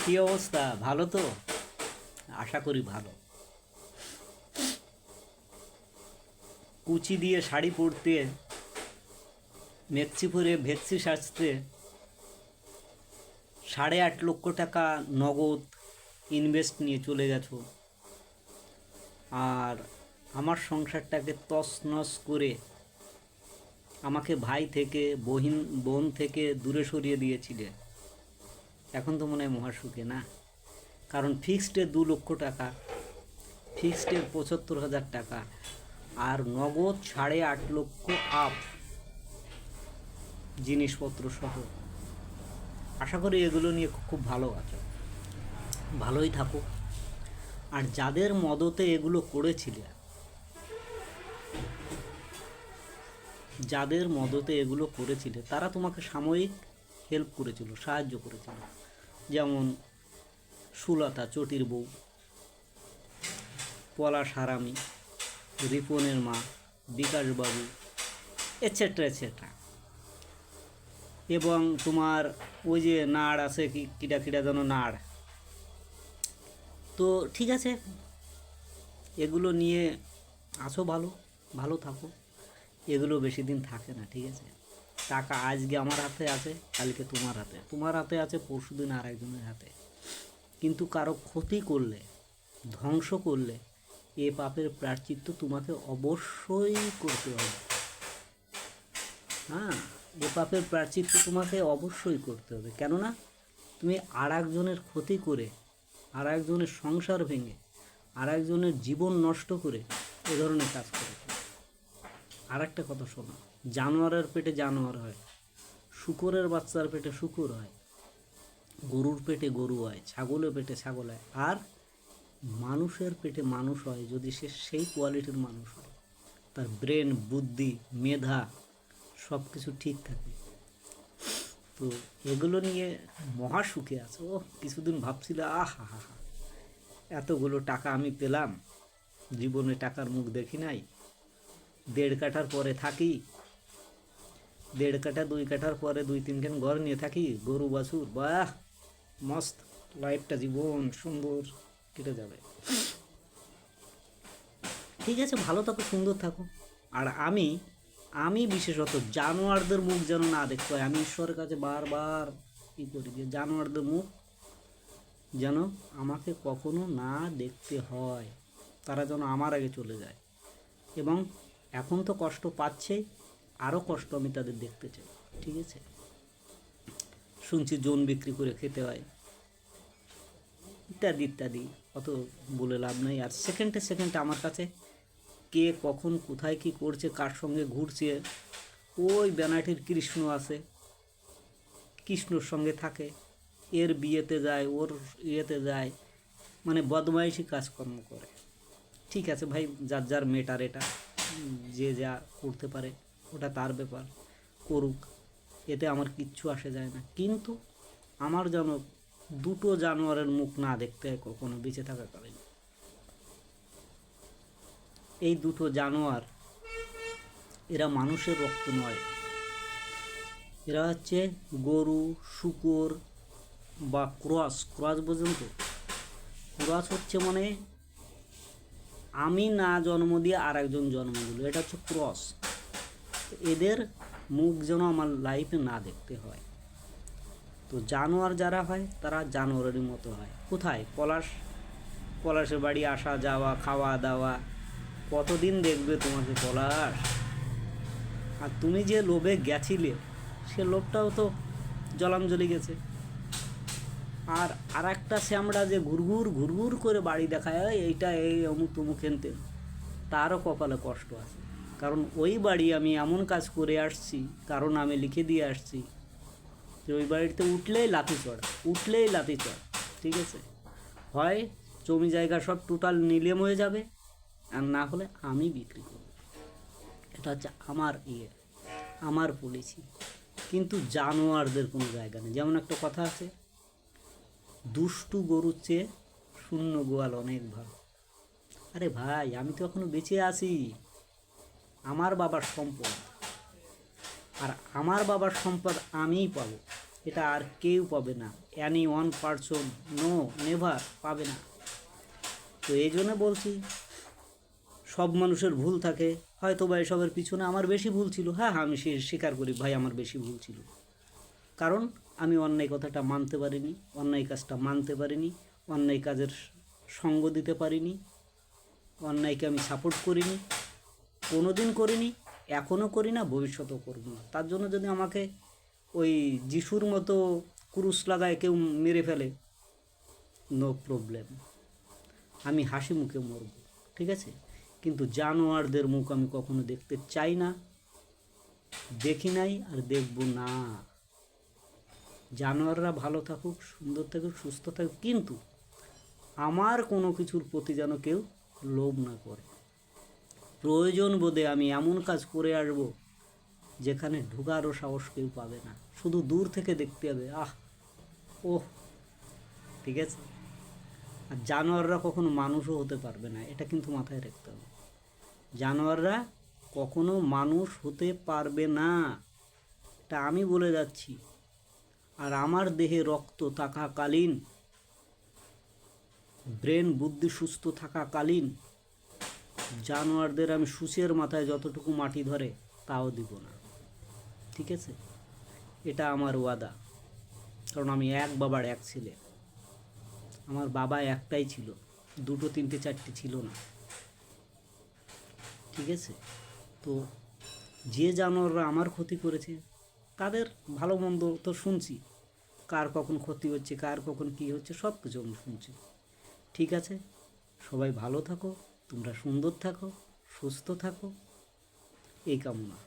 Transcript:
কি অবস্থা? ভালো তো? আশা করি ভালো। কুচি দিয়ে শাড়ি পরতে, মেক্সি পরে ভেক্সি সাজতে 8.5 লক্ষ টাকা নগদ ইনভেস্ট নিয়ে চলে গেছো, আর আমার সংসারটাকে তছনছ করে আমাকে ভাই থেকে বোন থেকে দূরে সরিয়ে দিয়েছিলে। এখন তো মনে হয় মহাসুখে, না? কারণ ফিক্সডে 2 লক্ষ টাকা, ফিক্সডে 75,000 টাকা, আর নগদ 8.5 লক্ষ আপ জিনিসপত্র সহ। আশা করি এগুলো নিয়ে খুব ভালো আছো, ভালোই থাকো। আর যাদের মদতে এগুলো করেছিলে, তারা তোমাকে সাময়িক হেল্প করেছিল, সাহায্য করেছিল। যেমন সুলতা চটির বউ, পলাশ হারামি, রিপনের মা, বিকাশবাবু, এটসেট্রা এটসেট্রা। এবং তোমার ওই যে নাড় আছে, কিডা কিডা যেন নাড়। তো ঠিক আছে, এগুলো নিয়ে আছো, ভালো ভালো থাকো। এগুলো বেশি দিন থাকে না, ঠিক আছে? টাকা আজকে আমার হাতে আছে, কালকে তোমার হাতে আছে, পরশু দিন আর একজনের হাতে। কিন্তু কারো ক্ষতি করলে, ধ্বংস করলে, এ পাপের প্রায়শ্চিত্ত তোমাকে অবশ্যই করতে হবে। হ্যাঁ, এ পাপের প্রায়শ্চিত্ত তোমাকে অবশ্যই করতে হবে। কেননা তুমি আর একজনের ক্ষতি করে, আর একজনের সংসার ভেঙে, আর একজনের জীবন নষ্ট করে এ ধরনের কাজ করেছো। আর একটা কথা শোনো, জানোয়ারের পেটে জানোয়ার হয়, শূকরের বাচ্চার পেটে শূকর হয়, গরুর পেটে গরু হয়, ছাগলের পেটে ছাগল হয়, আর মানুষের পেটে মানুষ হয় যদি সে সেই কোয়ালিটির মানুষ হয়, তার ব্রেন, বুদ্ধি, মেধা সব কিছু ঠিক থাকে। তো এগুলো নিয়ে মহা সুখে আছে। ও কিছুদিন ভাবছিল, আহা হা হা, এতগুলো টাকা আমি পেলাম, জীবনে টাকার মুখ দেখি নাই। 1.5 কাঠার পরে থাকি, 1.5 কাঠা 2 কাঠার পরে 2-3 খান ঘর নিয়ে থাকি, গরু বাছুর, বাহ মস্ত লাইফটা, জীবন সুন্দর কেটে যাবে। ঠিক আছে, ভালো থাকো, সুন্দর থাকো। আর আমি বিশেষত জানোয়ারদের মুখ যেন না দেখতে হয়। আমি ঈশ্বরের কাছে বারবার কী করি যে জানোয়ারদের মুখ যেন আমাকে কখনো না দেখতে হয়, তারা যেন আমার আগে চলে যায়। এবং এখন তো কষ্ট পাচ্ছেই, আরও কষ্ট আমি তাদের দেখতে চাই, ঠিক আছে? শুনছি জোন বিক্রি করে খেতে হয়, ইত্যাদি ইত্যাদি, অত বলে লাভ নেই। আর সেকেন্ডে আমার কাছে কে কখন কোথায় কি করছে, কার সঙ্গে ঘুরছে, ওই ব্যানাটির কৃষ্ণ আছে, কৃষ্ণর সঙ্গে থাকে, এর বিয়েতে যায়, ওর ইয়েতে যায়, মানে বদমাইশি কাজকর্ম করে। ঠিক আছে ভাই, যার যার মেটার এটা, যে যা করতে পারে ওটা তার ব্যাপার, করুক, এতে আমার কিচ্ছু আসে যায় না। কিন্তু আমার যেন দুটো জানোয়ারের মুখ না দেখতে হয় কখনো বেঁচে থাকাকালীন। এই দুটো জানোয়ার, এরা মানুষের রক্ত নয়, এরা হচ্ছে গরু, শূকর বা ক্রস বোঝেন তো? ক্রস হচ্ছে মানে আমি না জন্ম দিয়ে আর একজন জন্ম দিল, এটা হচ্ছে ক্রস। এদের মুখ যেন আমার লাইফে না দেখতে হয়। তো জানোয়ার যারা হয় তারা জানোয়ারের মতো হয়। কোথায়? পলাশের বাড়ি আসা যাওয়া, খাওয়া দাওয়া, কতদিন দেখবে তোমাকে পলাশ? আর তুমি যে লোভে গেছিলে, সে লোভটাও তো জলাঞ্জলি গেছে। আর একটা শ্যামড়া যে ঘুরঘুর করে বাড়ি দেখায়, এইটা এই অমুক তমুক হেনতেন, তারও কপালে কষ্ট আছে। কারণ ওই বাড়ি আমি এমন কাজ করে আসছি, কারণ আমি লিখে দিয়ে আসছি যে ওই বাড়িতে উঠলেই লাথি চড়, ঠিক আছে? হয় জমি জায়গা সব টোটাল নিলাম হয়ে যাবে, আর না হলে আমি বিক্রি করব। এটা হচ্ছে আমার পলিসি। কিন্তু জানোয়ারদের কোনো জায়গা নেই। যেমন একটা কথা আছে, দুষ্টু গরুর চেয়ে শূন্য গোয়াল অনেক ভালো। আরে ভাই, আমি তো এখনো বেঁচে আছি, আমার বাবার সম্পদ, আর আমার বাবার সম্পদ আমিই পাবো। এটা আর কেউ পাবে না, any one person, no never পাবে না। তো এই জন্য বলছি, সব মানুষের ভুল থাকে, হয়তো বা এসবের পিছনে আমার বেশি ভুল ছিল। হ্যাঁ, আমি স্বীকার করি ভাই, আমার বেশি ভুল ছিল, কারণ আমি অন্যায় কথাটা মানতে পারিনি, অন্যায় কাজটা মানতে পারিনি, অন্যায় কাজের সঙ্গ দিতে পারিনি, অন্যায়কে আমি সাপোর্ট করিনি, কোনো দিন করিনি, এখনও করি না, ভবিষ্যতেও করব না। তার জন্য যদি আমাকে ওই যিশুর মতো ক্রুশ লাগায় কেউ মেরে ফেলে, নো প্রবলেম, আমি হাসি মুখে মরব, ঠিক আছে। কিন্তু জানোয়ারদের মুখ আমি কখনো দেখতে চাই না, দেখি নাই আর দেখব না। জানোয়াররা ভালো থাকুক, সুন্দর থাকুক, সুস্থ থাকুক, কিন্তু আমার কোনো কিছুর প্রতি যেন কেউ লোভ না করে। প্রয়োজন বোধে আমি এমন কাজ করে আসবো যেখানে ঢোকারও সাহস কেউ পাবে না, শুধু দূর থেকে দেখতে হবে, আহ ওহ, ঠিক আছে। আর জানোয়াররা কখনো মানুষও হতে পারবে না, এটা কিন্তু মাথায় রাখতে হবে। জানোয়াররা কখনো মানুষ হতে পারবে না, এটা আমি বলে যাচ্ছি। আর আমার দেহে রক্ত থাকাকালীন, ব্রেন বুদ্ধি সুস্থ থাকাকালীন জানোয়ারদের আমি সুচের মাথায় যতটুকু মাটি ধরে তাও দিব না, ঠিক আছে। এটা আমার ওয়াদা, কারণ আমি এক বাবার এক ছেলে। আমার বাবা একটাই ছিল, দুটো তিনটে চারটে ছিল না, ঠিক আছে। তো যে জানোয়াররা আমার ক্ষতি করেছে তাদের ভালো মন্দ তো শুনছি, কার কখন ক্ষতি হচ্ছে, কার কখন কী হচ্ছে, সব কিছু আমি শুনছি, ঠিক আছে। সবাই ভালো থাকো, তোমরা সুন্দর থাকো, সুস্থ থাকো, এই কামনা।